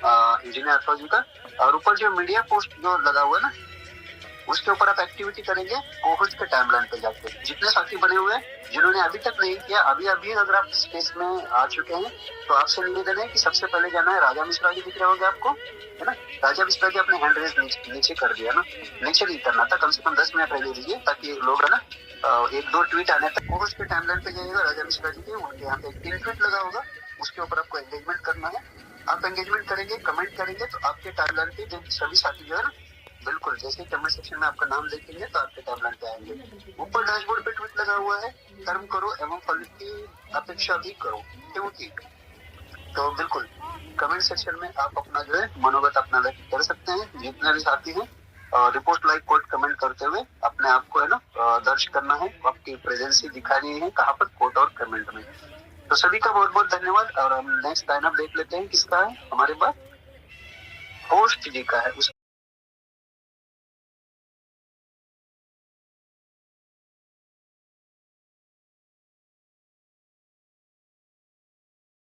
Engineer अथवा जी का। और ऊपर जो मीडिया पोस्ट जो लगा हुआ है ना, उसके ऊपर आप एक्टिविटी करेंगे कोहोस्ट के टाइमलाइन पे जाके। जितने साथी बने हुए हैं जिन्होंने अभी तक नहीं किया, अभी अभी अगर आप स्पेस में आ चुके हैं तो आपसे निवेदन है कि सबसे पहले जाना है, राजा मिश्रा जी दिख रहे होंगे आपको, है ना। राजा मिश्रा जी अपने हैंड रेस नीचे कर दिया ना, नीचे नहीं करना था, कम से कम 10 मिनट पहले दीजिए ताकि लोग है ना एक दो ट्वीट आने तक कोहोस्ट के टाइमलाइन पे जाइएगा राजा मिश्रा जी के, उनके यहाँ पे एक पिन ट्वीट लगा होगा, उसके ऊपर आपको एंगेजमेंट करना है। आप एंगेजमेंट करेंगे, कमेंट करेंगे तो आपके टाइमलाइन पे जो सभी साथी जो है ना, बिल्कुल जैसे कमेंट सेक्शन में आपका नाम देखेंगे तो आपके टाइमलाइन पे आएंगे। ऊपर डैशबोर्ड पे ट्वीट लगा हुआ है, कर्म करो एवं फल की अपेक्षा भी करो, क्योंकि तो बिल्कुल कमेंट सेक्शन में आप अपना जो है मनोगत अपना व्यक्त कर सकते हैं। जितने भी साथी हैं रिपोर्ट लाइक कोट कमेंट करते हुए अपने आप को है ना दर्ज करना है, आपकी प्रेजेंस दिखानी है कहाँ पर, कोट और कमेंट में। तो सभी का बहुत बहुत धन्यवाद। और हम नेक्स्ट लाइनअप देख लेते हैं किसका है हमारे पास, होस्ट जी का है।